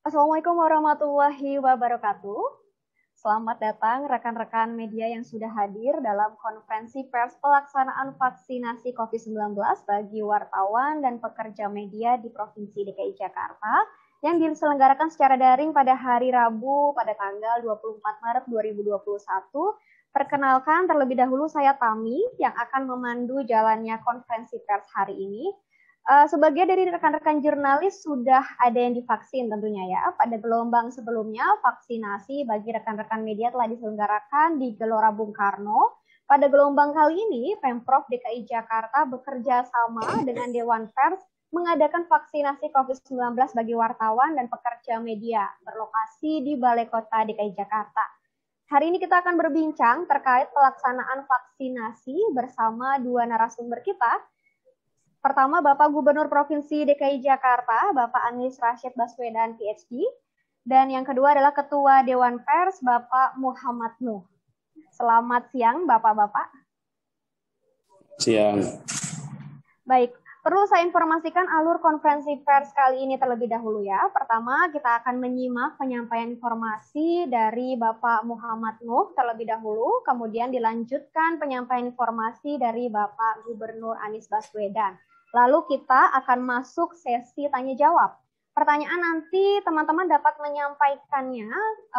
Assalamualaikum warahmatullahi wabarakatuh. Selamat datang rekan-rekan media yang sudah hadir dalam konferensi pers pelaksanaan vaksinasi COVID-19 bagi wartawan dan pekerja media di Provinsi DKI Jakarta yang diselenggarakan secara daring pada hari Rabu pada tanggal 24 Maret 2021. Perkenalkan terlebih dahulu saya Tami yang akan memandu jalannya konferensi pers hari ini. Sebagian dari rekan-rekan jurnalis sudah ada yang divaksin tentunya ya. Pada gelombang sebelumnya, vaksinasi bagi rekan-rekan media telah diselenggarakan di Gelora Bung Karno. Pada gelombang kali ini, Pemprov DKI Jakarta bekerja sama dengan Dewan Pers mengadakan vaksinasi COVID-19 bagi wartawan dan pekerja media berlokasi di Balai Kota DKI Jakarta. Hari ini kita akan berbincang terkait pelaksanaan vaksinasi bersama dua narasumber kita. Pertama, Bapak Gubernur Provinsi DKI Jakarta, Bapak Anies Rashid Baswedan, PhD. Dan yang kedua adalah Ketua Dewan Pers, Bapak Muhammad Nuh. Selamat siang, Bapak-Bapak. Siang. Baik, perlu saya informasikan alur konferensi pers kali ini terlebih dahulu ya. Pertama, kita akan menyimak penyampaian informasi dari Bapak Muhammad Nuh terlebih dahulu, kemudian dilanjutkan penyampaian informasi dari Bapak Gubernur Anies Baswedan. Lalu kita akan masuk sesi tanya jawab. Pertanyaan nanti teman-teman dapat menyampaikannya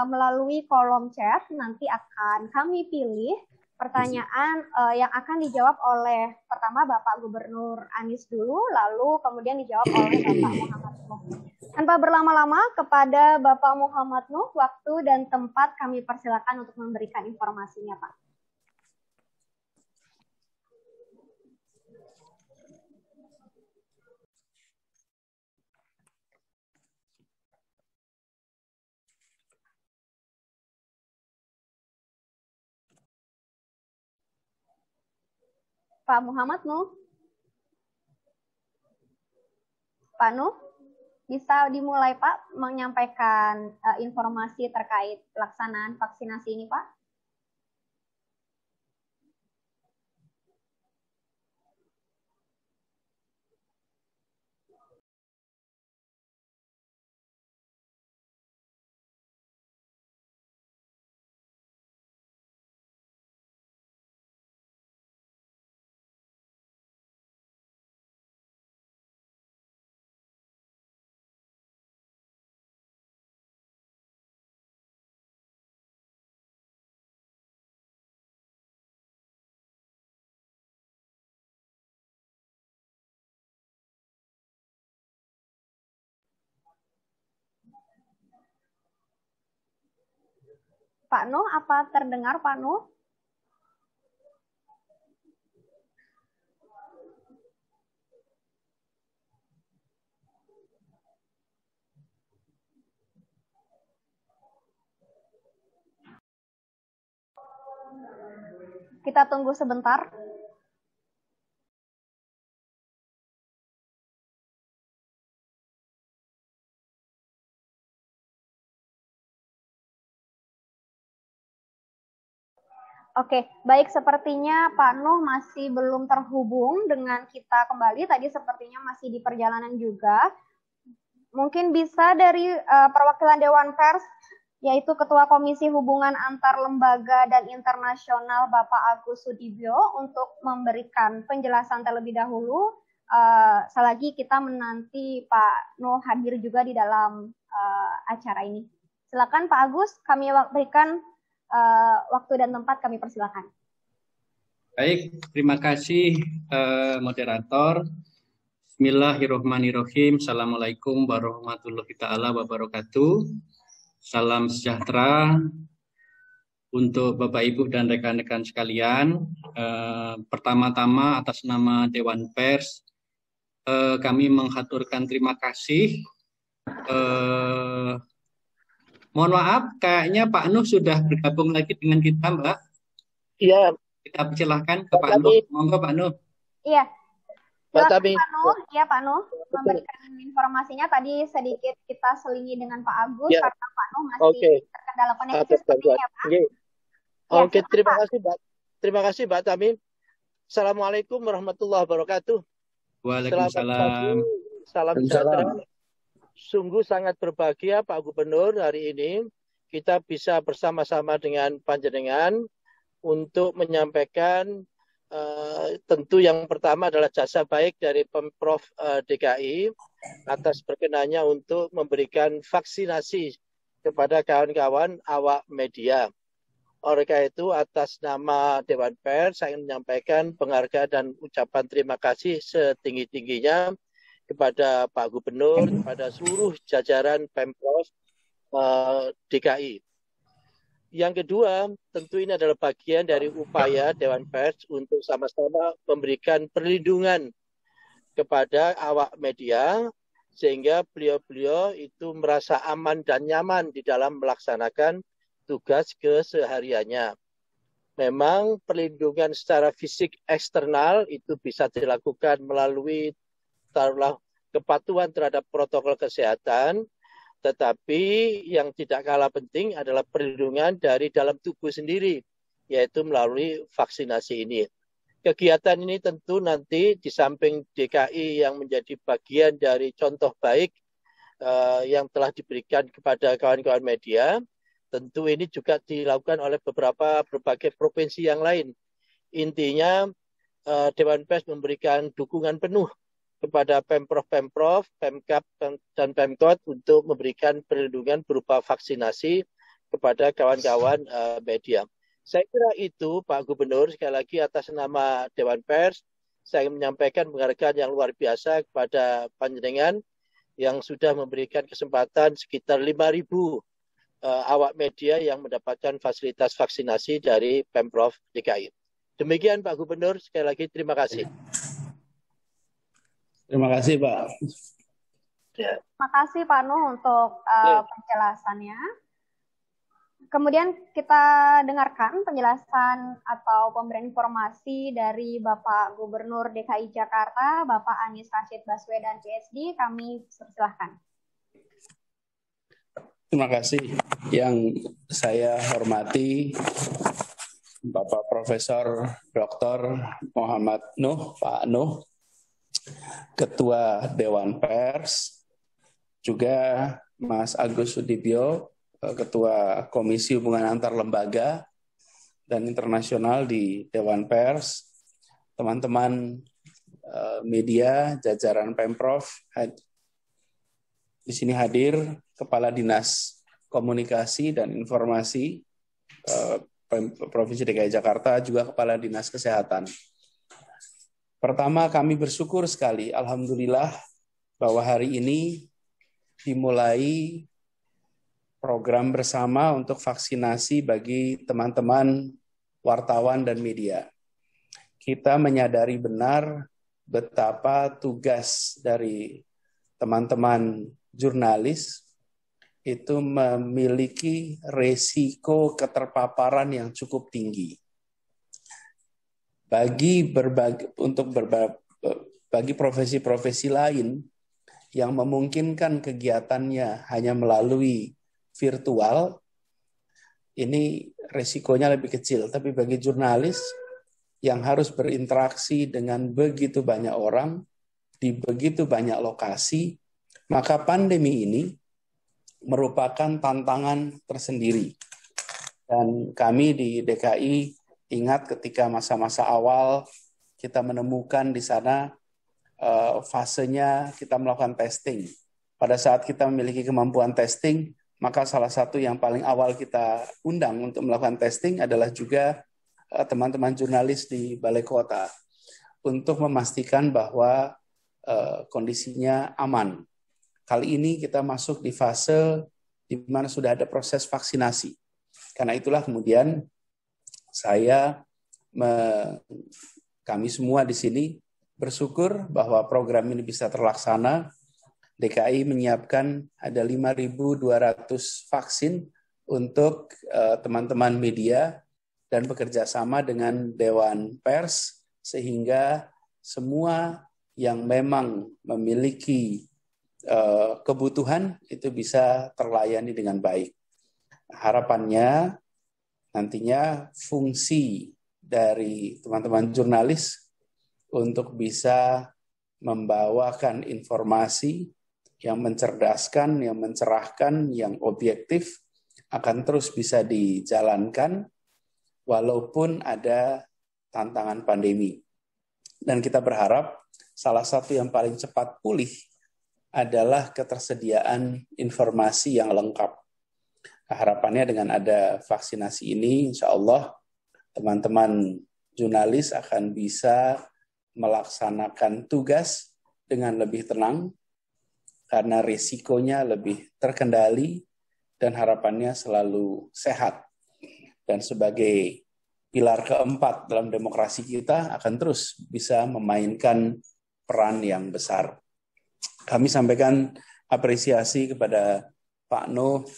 melalui kolom chat. Nanti akan kami pilih pertanyaan yang akan dijawab oleh pertama Bapak Gubernur Anies dulu, lalu kemudian dijawab oleh Bapak Muhammad Nuh. Tanpa berlama-lama, kepada Bapak Muhammad Nuh, waktu dan tempat kami persilakan untuk memberikan informasinya, Pak. Pak Muhammad Nuh. Pak Nuh, bisa dimulai Pak menyampaikan informasi terkait pelaksanaan vaksinasi ini Pak? Pak Nuh, apa terdengar Pak Nuh? Kita tunggu sebentar. Oke, baik, sepertinya Pak Nuh masih belum terhubung dengan kita kembali. Tadi sepertinya masih di perjalanan juga. Mungkin bisa dari perwakilan Dewan Pers, yaitu Ketua Komisi Hubungan Antar Lembaga dan Internasional Bapak Agus Sudibyo untuk memberikan penjelasan terlebih dahulu. Selagi kita menanti Pak Nuh hadir juga di dalam acara ini. Silakan Pak Agus, kami berikan waktu dan tempat, kami persilakan. Baik, terima kasih moderator. Bismillahirrahmanirrahim. Assalamualaikum warahmatullahi taala wabarakatuh. Salam sejahtera untuk Bapak Ibu dan rekan-rekan sekalian. Pertama-tama atas nama Dewan Pers, kami menghaturkan terima kasih. Mohon maaf, kayaknya Pak Nuh sudah bergabung lagi dengan kita, Mbak. Iya. Kita persilahkan ke Pak Nuh. Monggo Pak Nuh. Iya. Silakan Pak Nuh. Iya Pak Nuh, memberikan informasinya. Tadi sedikit kita selingi dengan Pak Agus ya, karena Pak Nuh masih terkendala koneksi sepertinya Pak. Oke, terima kasih Mbak. Terima kasih Mbak Tami. Assalamualaikum warahmatullahi wabarakatuh. Waalaikumsalam. Salam sejahtera Sungguh sangat berbahagia Pak Gubernur, hari ini kita bisa bersama-sama dengan panjenengan untuk menyampaikan tentu yang pertama adalah jasa baik dari Pemprov DKI atas berkenannya untuk memberikan vaksinasi kepada kawan-kawan awak media. Oleh karena itu, atas nama Dewan Pers, saya ingin menyampaikan penghargaan dan ucapan terima kasih setinggi-tingginya kepada Pak Gubernur, kepada seluruh jajaran Pemprov DKI. Yang kedua, tentu ini adalah bagian dari upaya Dewan Pers untuk sama-sama memberikan perlindungan kepada awak media, sehingga beliau-beliau itu merasa aman dan nyaman di dalam melaksanakan tugas kesehariannya. Memang perlindungan secara fisik eksternal itu bisa dilakukan melalui kepatuhan terhadap protokol kesehatan, tetapi yang tidak kalah penting adalah perlindungan dari dalam tubuh sendiri, yaitu melalui vaksinasi ini. Kegiatan ini tentu nanti di samping DKI yang menjadi bagian dari contoh baik yang telah diberikan kepada kawan-kawan media, tentu ini juga dilakukan oleh berbagai provinsi yang lain. Intinya Dewan Pers memberikan dukungan penuh kepada Pemprov, Pemkab, dan Pemkot untuk memberikan perlindungan berupa vaksinasi kepada kawan-kawan media. Saya kira itu Pak Gubernur, sekali lagi atas nama Dewan Pers, saya ingin menyampaikan penghargaan yang luar biasa kepada panjenengan yang sudah memberikan kesempatan sekitar 5.000 awak media yang mendapatkan fasilitas vaksinasi dari Pemprov DKI. Demikian Pak Gubernur, sekali lagi terima kasih. Terima kasih Pak. Terima kasih Pak Nuh untuk penjelasannya. Kemudian kita dengarkan penjelasan atau pemberian informasi dari Bapak Gubernur DKI Jakarta, Bapak Anies Rashid Baswedan PhD. Kami persilahkan. Terima kasih. Yang saya hormati Bapak Profesor Dr. Muhammad Nuh, Pak Nuh, Ketua Dewan Pers, juga Mas Agus Sudibyo, Ketua Komisi Hubungan Antar Lembaga dan Internasional di Dewan Pers, teman-teman media, jajaran Pemprov, di sini hadir Kepala Dinas Komunikasi dan Informasi Provinsi DKI Jakarta, juga Kepala Dinas Kesehatan. Pertama, kami bersyukur sekali, alhamdulillah, bahwa hari ini dimulai program bersama untuk vaksinasi bagi teman-teman wartawan dan media. Kita menyadari benar betapa tugas dari teman-teman jurnalis itu memiliki resiko keterpaparan yang cukup tinggi. Bagi profesi-profesi lain yang memungkinkan kegiatannya hanya melalui virtual, ini resikonya lebih kecil. Tapi bagi jurnalis yang harus berinteraksi dengan begitu banyak orang, di begitu banyak lokasi, maka pandemi ini merupakan tantangan tersendiri. Dan kami di DKI ingat ketika masa-masa awal kita menemukan di sana fasenya kita melakukan testing. Pada saat kita memiliki kemampuan testing, maka salah satu yang paling awal kita undang untuk melakukan testing adalah juga teman-teman jurnalis di Balai Kota untuk memastikan bahwa kondisinya aman. Kali ini kita masuk di fase di mana sudah ada proses vaksinasi. Karena itulah kemudian kami semua di sini bersyukur bahwa program ini bisa terlaksana. DKI menyiapkan ada 5.200 vaksin untuk teman-teman media dan bekerja sama dengan Dewan Pers sehingga semua yang memang memiliki kebutuhan itu bisa terlayani dengan baik. Harapannya nantinya fungsi dari teman-teman jurnalis untuk bisa membawakan informasi yang mencerdaskan, yang mencerahkan, yang objektif akan terus bisa dijalankan walaupun ada tantangan pandemi. Dan kita berharap salah satu yang paling cepat pulih adalah ketersediaan informasi yang lengkap. Harapannya dengan ada vaksinasi ini, insya Allah teman-teman jurnalis akan bisa melaksanakan tugas dengan lebih tenang, karena risikonya lebih terkendali dan harapannya selalu sehat. Dan sebagai pilar keempat dalam demokrasi kita akan terus bisa memainkan peran yang besar. Kami sampaikan apresiasi kepada Pak Nuh,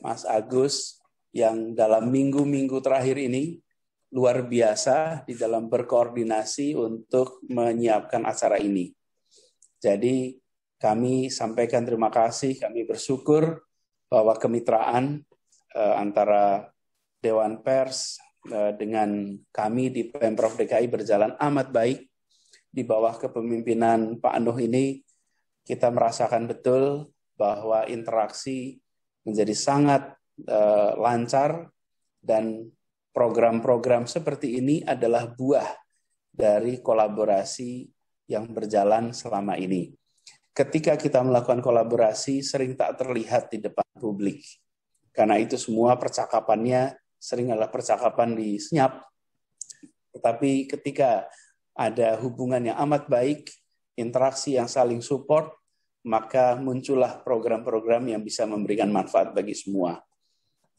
Mas Agus, yang dalam minggu-minggu terakhir ini luar biasa di dalam berkoordinasi untuk menyiapkan acara ini. Jadi kami sampaikan terima kasih, kami bersyukur bahwa kemitraan antara Dewan Pers dengan kami di Pemprov DKI berjalan amat baik. Di bawah kepemimpinan Pak Nuh ini, kita merasakan betul bahwa interaksi menjadi sangat lancar, dan program-program seperti ini adalah buah dari kolaborasi yang berjalan selama ini. Ketika kita melakukan kolaborasi, sering tak terlihat di depan publik. Karena itu semua percakapannya sering adalah percakapan di senyap. Tetapi ketika ada hubungan yang amat baik, interaksi yang saling support, maka muncullah program-program yang bisa memberikan manfaat bagi semua.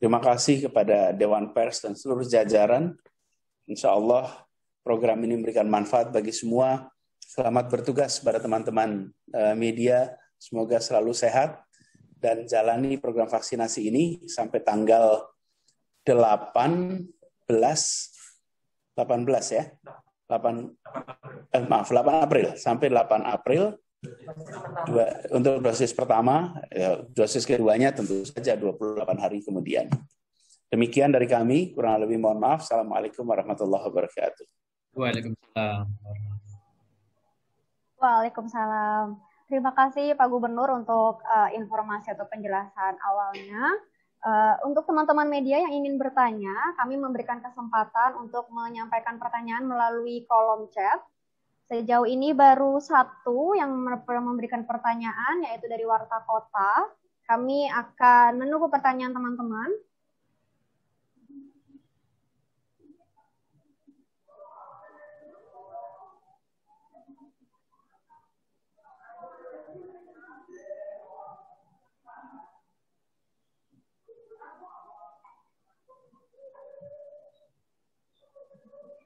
Terima kasih kepada Dewan Pers dan seluruh jajaran. Insya Allah program ini memberikan manfaat bagi semua. Selamat bertugas pada teman-teman media. Semoga selalu sehat dan jalani program vaksinasi ini sampai tanggal 18 ya. 8 April sampai 8 April untuk dosis pertama, dosis keduanya tentu saja 28 hari kemudian. Demikian dari kami, kurang lebih mohon maaf. Assalamualaikum warahmatullahi wabarakatuh. Waalaikumsalam. Waalaikumsalam. Terima kasih Pak Gubernur untuk informasi atau penjelasan awalnya. Untuk teman-teman media yang ingin bertanya, kami memberikan kesempatan untuk menyampaikan pertanyaan melalui kolom chat. Sejauh ini baru satu yang memberikan pertanyaan, yaitu dari Warta Kota. Kami akan menunggu pertanyaan teman-teman.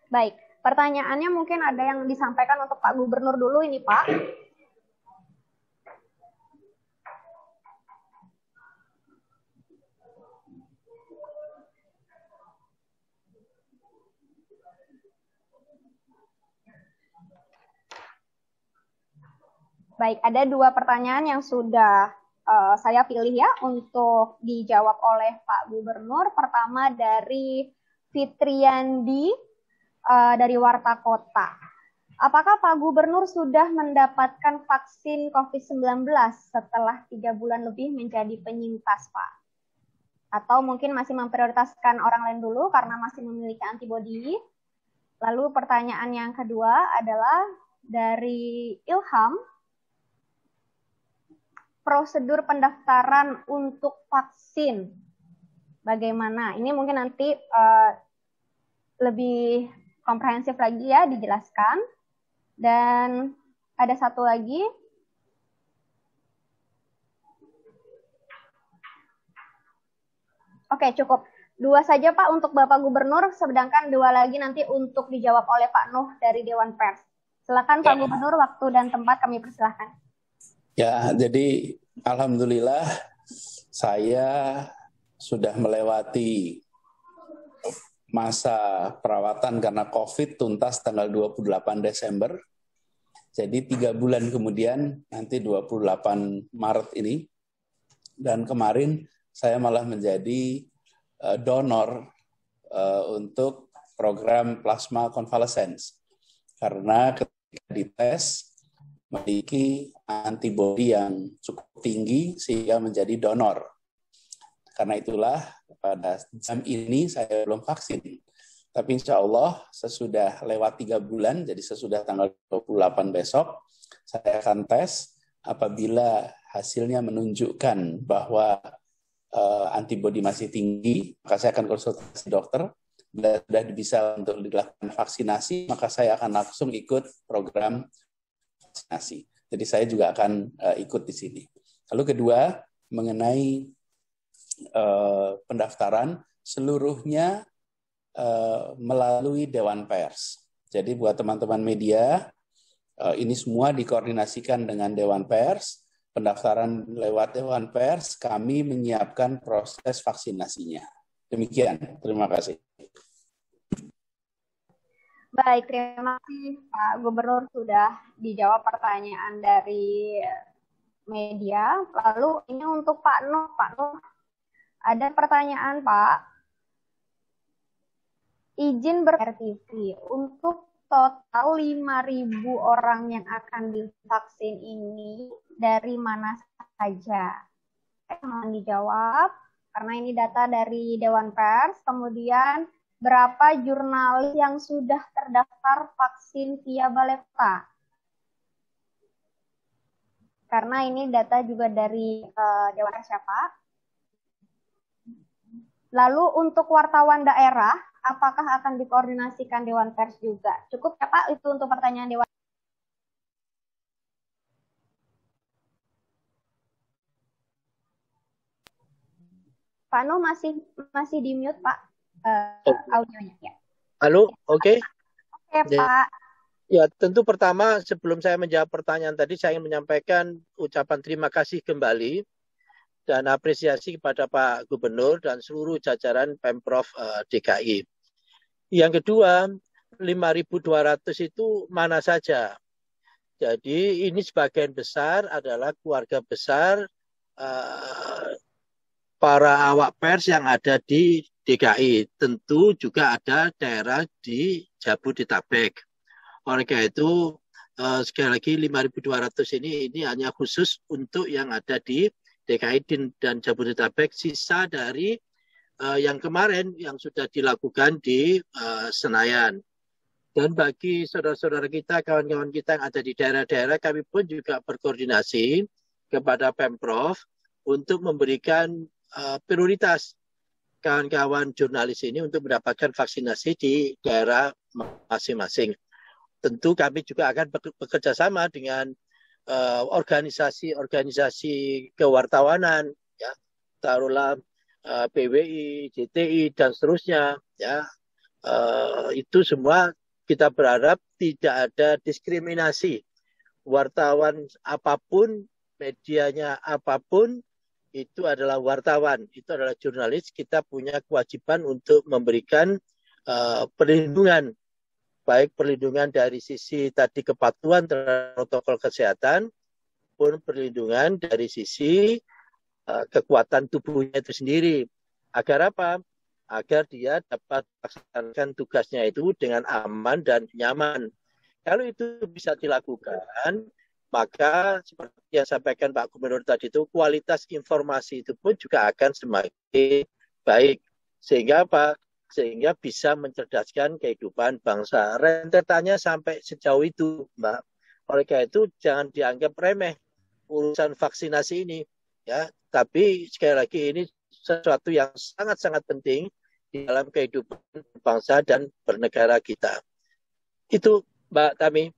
Baik, pertanyaannya mungkin ada yang disampaikan untuk Pak Gubernur dulu ini, Pak. Baik, ada dua pertanyaan yang sudah saya pilih ya untuk dijawab oleh Pak Gubernur. Pertama dari Fitriandi dari Warta Kota. Apakah Pak Gubernur sudah mendapatkan vaksin COVID-19 setelah 3 bulan lebih menjadi penyintas, Pak? Atau mungkin masih memprioritaskan orang lain dulu karena masih memiliki antibodi? Lalu pertanyaan yang kedua adalah dari Ilham. Prosedur pendaftaran untuk vaksin bagaimana? Ini mungkin nanti lebih komprehensif lagi ya dijelaskan. Dan ada satu lagi. Oke, cukup. 2 saja Pak untuk Bapak Gubernur, sedangkan 2 lagi nanti untuk dijawab oleh Pak Nuh dari Dewan Pers. Silakan Pak Gubernur, waktu dan tempat kami persilahkan. Ya, jadi alhamdulillah saya sudah melewati masa perawatan karena COVID tuntas tanggal 28 Desember. Jadi 3 bulan kemudian, nanti 28 Maret ini. Dan kemarin saya malah menjadi donor untuk program plasma convalescence. Karena ketika dites, memiliki antibodi yang cukup tinggi sehingga menjadi donor. Karena itulah pada jam ini saya belum vaksin. Tapi insya Allah sesudah lewat 3 bulan, jadi sesudah tanggal 28 besok, saya akan tes. Apabila hasilnya menunjukkan bahwa antibodi masih tinggi, maka saya akan konsultasi dokter. Bila sudah bisa untuk dilakukan vaksinasi, maka saya akan langsung ikut program vaksinasi. Jadi saya juga akan ikut di sini. Lalu kedua, mengenai pendaftaran, seluruhnya melalui Dewan Pers. Jadi buat teman-teman media, ini semua dikoordinasikan dengan Dewan Pers. Pendaftaran lewat Dewan Pers, kami menyiapkan proses vaksinasinya. Demikian, terima kasih. Baik, terima kasih Pak Gubernur sudah dijawab pertanyaan dari media. Lalu ini untuk Pak Nuh. Pak Nuh, ada pertanyaan Pak. Izin RTV untuk total 5.000 orang yang akan divaksin ini dari mana saja? Mohon dijawab, karena ini data dari Dewan Pers. Kemudian, berapa jurnalis yang sudah terdaftar vaksin via Balevta? Karena ini data juga dari Dewan Pers ya Pak. Lalu untuk wartawan daerah, apakah akan dikoordinasikan Dewan Pers juga? Cukup ya Pak, itu untuk pertanyaan Dewan. Pak Nuh masih di mute Pak, audionya ya. Halo, oke. Oke Pak. Ya, tentu pertama sebelum saya menjawab pertanyaan tadi, saya ingin menyampaikan ucapan terima kasih kembali dan apresiasi kepada Pak Gubernur dan seluruh jajaran Pemprov DKI. Yang kedua, 5.200 itu mana saja? Jadi ini sebagian besar adalah keluarga besar para awak pers yang ada di DKI. Tentu juga ada daerah di Jabodetabek. Oleh karena itu, sekali lagi 5.200 ini hanya khusus untuk yang ada di DKI dan Jabodetabek, sisa dari yang kemarin yang sudah dilakukan di Senayan. Dan bagi saudara-saudara kita, kawan-kawan kita yang ada di daerah-daerah, kami pun juga berkoordinasi kepada Pemprov untuk memberikan prioritas kawan-kawan jurnalis ini untuk mendapatkan vaksinasi di daerah masing-masing. Tentu kami juga akan bekerja sama dengan organisasi-organisasi kewartawanan, ya, taruhlah PWI, JTI dan seterusnya, ya, itu semua kita berharap tidak ada diskriminasi. Wartawan apapun, medianya apapun, itu adalah wartawan, itu adalah jurnalis. Kita punya kewajiban untuk memberikan perlindungan, baik perlindungan dari sisi tadi kepatuhan terhadap protokol kesehatan, pun perlindungan dari sisi kekuatan tubuhnya itu sendiri. Agar apa? Agar dia dapat melaksanakan tugasnya itu dengan aman dan nyaman. Kalau itu bisa dilakukan, maka seperti yang sampaikan Pak Gubernur tadi itu, kualitas informasi itu pun juga akan semakin baik. Sehingga apa? Sehingga bisa mencerdaskan kehidupan bangsa. Rentetannya sampai sejauh itu, Mbak. Oleh karena itu jangan dianggap remeh urusan vaksinasi ini, ya. Tapi sekali lagi ini sesuatu yang sangat-sangat penting di dalam kehidupan bangsa dan bernegara kita. Itu Mbak Tami.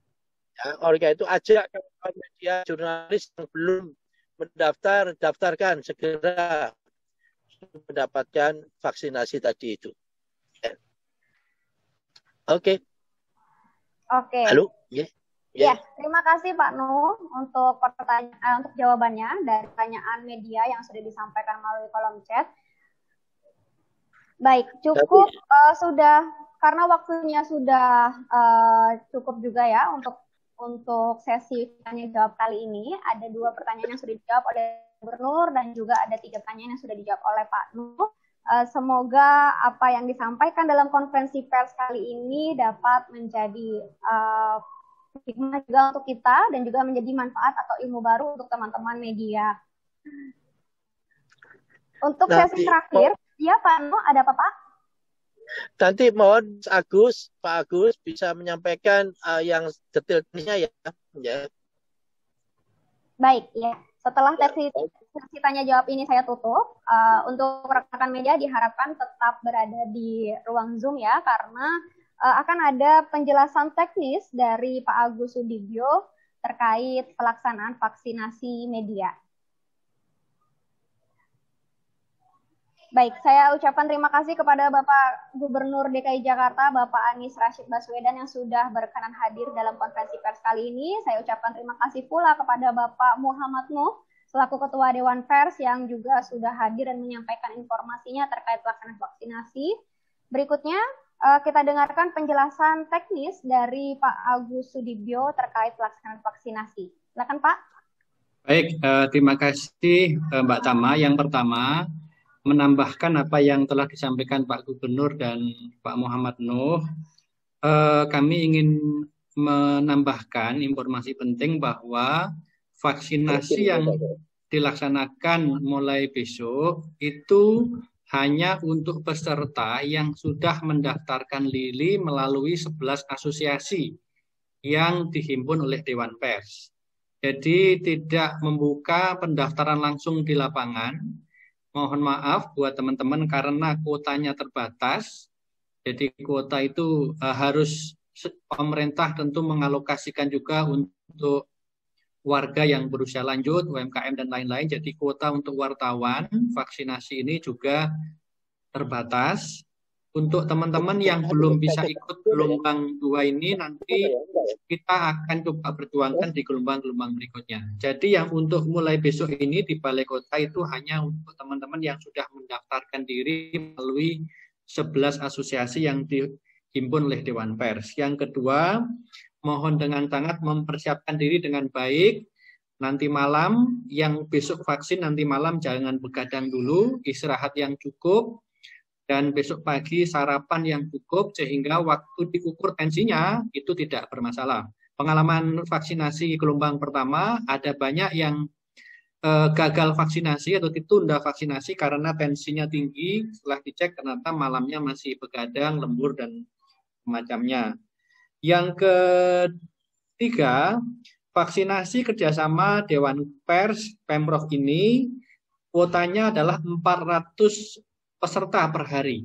Ya, oleh karena itu ajak kawan media jurnalis yang belum mendaftar, daftarkan segera mendapatkan vaksinasi tadi itu. Oke. Oke. Halo. Yeah. Ya, terima kasih Pak Nuh untuk pertanyaan, untuk jawabannya dari pertanyaan media yang sudah disampaikan melalui kolom chat. Baik, cukup sudah, karena waktunya sudah cukup juga ya untuk sesi tanya jawab kali ini. Ada 2 pertanyaan yang sudah dijawab oleh Gubernur dan juga ada 3 pertanyaan yang sudah dijawab oleh Pak Nuh. Semoga apa yang disampaikan dalam konferensi pers kali ini dapat menjadi hikmah juga untuk kita dan juga menjadi manfaat atau ilmu baru untuk teman-teman media. Untuk sesi terakhir, ya Pak Nuh, ada apa Pak? Nanti mohon Pak Agus bisa menyampaikan yang detailnya ya. Baik, ya. Setelah sesi tanya jawab ini saya tutup. Untuk rekan-rekan media diharapkan tetap berada di ruang Zoom ya, karena akan ada penjelasan teknis dari Pak Agus Sudibyo terkait pelaksanaan vaksinasi media. Baik, saya ucapkan terima kasih kepada Bapak Gubernur DKI Jakarta, Bapak Anies Rashid Baswedan yang sudah berkenan hadir dalam konferensi pers kali ini. Saya ucapkan terima kasih pula kepada Bapak Muhammad Nuh, selaku Ketua Dewan Pers yang juga sudah hadir dan menyampaikan informasinya terkait pelaksanaan vaksinasi. Berikutnya, kita dengarkan penjelasan teknis dari Pak Agus Sudibyo terkait pelaksanaan vaksinasi. Silakan Pak. Baik, terima kasih Mbak Tama. Yang pertama, menambahkan apa yang telah disampaikan Pak Gubernur dan Pak Muhammad Nuh, kami ingin menambahkan informasi penting bahwa vaksinasi yang dilaksanakan mulai besok itu hanya untuk peserta yang sudah mendaftarkan diri melalui 11 asosiasi yang dihimpun oleh Dewan Pers. Jadi tidak membuka pendaftaran langsung di lapangan. Mohon maaf buat teman-teman karena kuotanya terbatas. Jadi kuota itu harus pemerintah tentu mengalokasikan juga untuk warga yang berusia lanjut, UMKM dan lain-lain. Jadi kuota untuk wartawan vaksinasi ini juga terbatas. Untuk teman-teman yang belum bisa ikut gelombang 2 ini, nanti kita akan coba berjuangkan di gelombang-gelombang berikutnya. Jadi yang untuk mulai besok ini di Balai Kota itu hanya untuk teman-teman yang sudah mendaftarkan diri melalui 11 asosiasi yang dihimpun oleh Dewan Pers. Yang kedua, mohon dengan sangat mempersiapkan diri dengan baik. Nanti malam, yang besok vaksin nanti malam jangan begadang dulu, istirahat yang cukup, dan besok pagi sarapan yang cukup sehingga waktu diukur tensinya itu tidak bermasalah. Pengalaman vaksinasi gelombang pertama ada banyak yang gagal vaksinasi atau ditunda vaksinasi karena tensinya tinggi, setelah dicek ternyata malamnya masih begadang, lembur dan semacamnya. Yang ketiga, vaksinasi kerjasama Dewan Pers Pemprov ini kuotanya adalah 400 peserta per hari.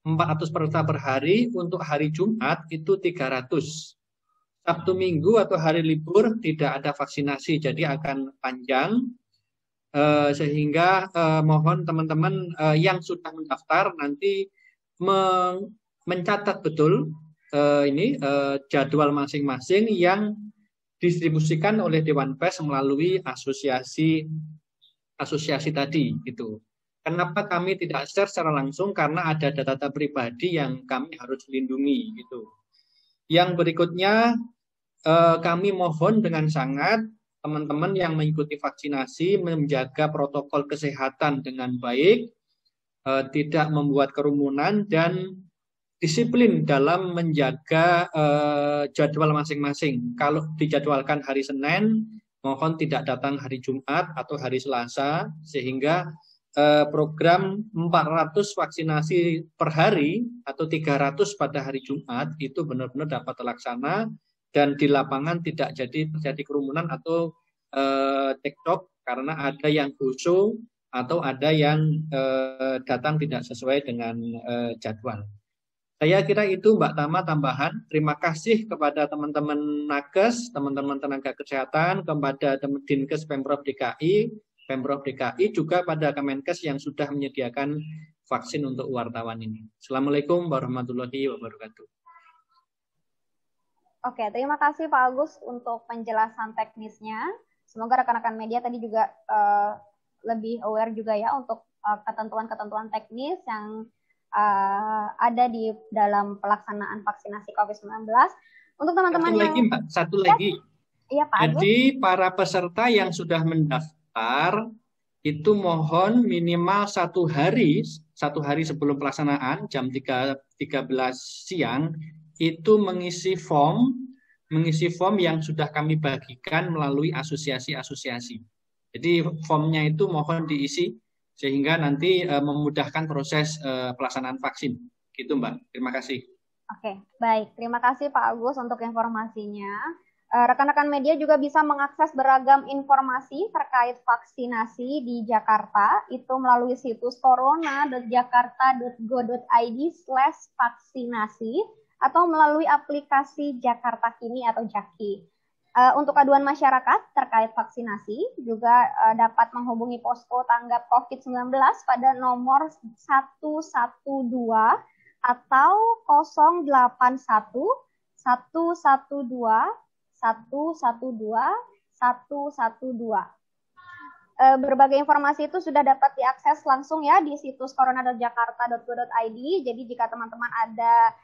400 peserta per hari, untuk hari Jumat itu 300. Sabtu Minggu atau hari libur tidak ada vaksinasi, jadi akan panjang. Sehingga mohon teman-teman yang sudah mendaftar nanti mencatat betul jadwal masing-masing yang didistribusikan oleh Dewan Pers melalui asosiasi tadi gitu. Kenapa kami tidak share secara langsung? Karena ada data pribadi yang kami harus lindungi gitu. Yang berikutnya kami mohon dengan sangat teman-teman yang mengikuti vaksinasi menjaga protokol kesehatan dengan baik, tidak membuat kerumunan dan disiplin dalam menjaga jadwal masing-masing. Kalau dijadwalkan hari Senin, mohon tidak datang hari Jumat atau hari Selasa, sehingga program 400 vaksinasi per hari atau 300 pada hari Jumat itu benar-benar dapat terlaksana dan di lapangan tidak terjadi kerumunan atau TikTok karena ada yang khusyuk atau ada yang datang tidak sesuai dengan jadwal. Saya kira itu Mbak Tama tambahan. Terima kasih kepada teman-teman Nakes, teman-teman tenaga kesehatan, kepada Dinkes Pemprov DKI, juga pada Kemenkes yang sudah menyediakan vaksin untuk wartawan ini. Assalamualaikum warahmatullahi wabarakatuh. Oke, terima kasih Pak Agus untuk penjelasan teknisnya. Semoga rekan-rekan media tadi juga lebih aware juga ya untuk ketentuan-ketentuan teknis yang ada di dalam pelaksanaan vaksinasi COVID-19. Untuk teman-teman satu lagi. Iya, Pak Agus. Jadi para peserta yang sudah mendaftar itu mohon minimal satu hari sebelum pelaksanaan jam 13 siang itu mengisi form mengisi form yang sudah kami bagikan melalui asosiasi-asosiasi. Jadi formnya itu mohon diisi sehingga nanti memudahkan proses pelaksanaan vaksin. Gitu Mbak, terima kasih. Oke, baik. Terima kasih Pak Agus untuk informasinya. Rekan-rekan media juga bisa mengakses beragam informasi terkait vaksinasi di Jakarta, itu melalui situs corona.jakarta.go.id/vaksinasi atau melalui aplikasi Jakarta Kini atau Jaki. Untuk aduan masyarakat terkait vaksinasi juga dapat menghubungi posko tanggap COVID-19 pada nomor 112 atau 081 112 112 112. Berbagai informasi itu sudah dapat diakses langsung ya di situs corona.jakarta.go.id. Jadi jika teman-teman ada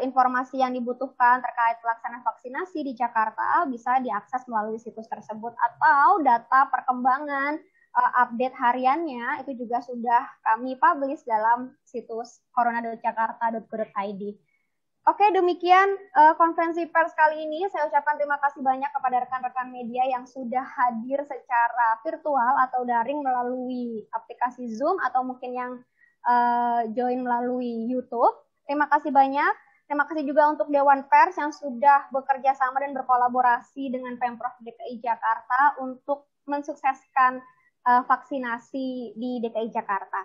informasi yang dibutuhkan terkait pelaksanaan vaksinasi di Jakarta bisa diakses melalui situs tersebut, atau data perkembangan update hariannya itu juga sudah kami publish dalam situs corona.jakarta.go.id. Oke, demikian konferensi pers kali ini. Saya ucapkan terima kasih banyak kepada rekan-rekan media yang sudah hadir secara virtual atau daring melalui aplikasi Zoom atau mungkin yang join melalui YouTube. Terima kasih banyak. Terima kasih juga untuk Dewan Pers yang sudah bekerja sama dan berkolaborasi dengan Pemprov DKI Jakarta untuk mensukseskan vaksinasi di DKI Jakarta.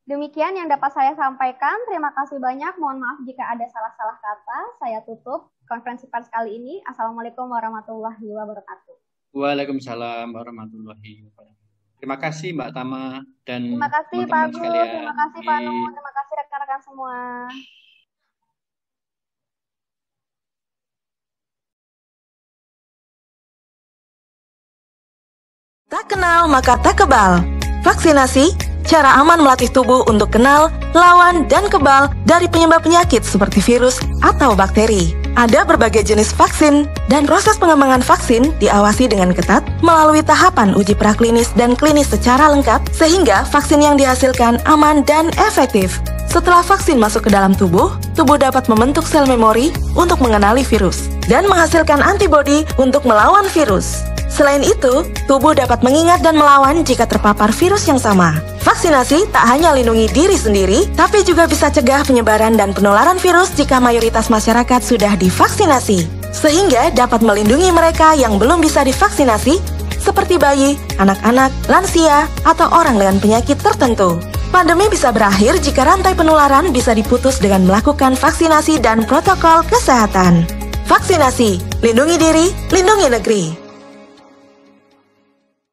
Demikian yang dapat saya sampaikan. Terima kasih banyak. Mohon maaf jika ada salah-salah kata. Saya tutup konferensi pers kali ini. Assalamualaikum warahmatullahi wabarakatuh. Waalaikumsalam warahmatullahi wabarakatuh. Terima kasih Mbak Tama dan terima kasih Pak Agus, terima kasih Pak Nuh, terima kasih rekan-rekan semua. Tak kenal maka tak kebal. Vaksinasi, cara aman melatih tubuh untuk kenal, lawan, dan kebal dari penyebab penyakit seperti virus atau bakteri. Ada berbagai jenis vaksin, dan proses pengembangan vaksin diawasi dengan ketat melalui tahapan uji praklinis dan klinis secara lengkap, sehingga vaksin yang dihasilkan aman dan efektif. Setelah vaksin masuk ke dalam tubuh dapat membentuk sel memori untuk mengenali virus, dan menghasilkan antibodi untuk melawan virus. Selain itu, tubuh dapat mengingat dan melawan jika terpapar virus yang sama. Vaksinasi tak hanya lindungi diri sendiri, tapi juga bisa cegah penyebaran dan penularan virus jika mayoritas masyarakat sudah divaksinasi. Sehingga dapat melindungi mereka yang belum bisa divaksinasi, seperti bayi, anak-anak, lansia, atau orang dengan penyakit tertentu. Pandemi bisa berakhir jika rantai penularan bisa diputus dengan melakukan vaksinasi dan protokol kesehatan. Vaksinasi, lindungi diri, lindungi negeri.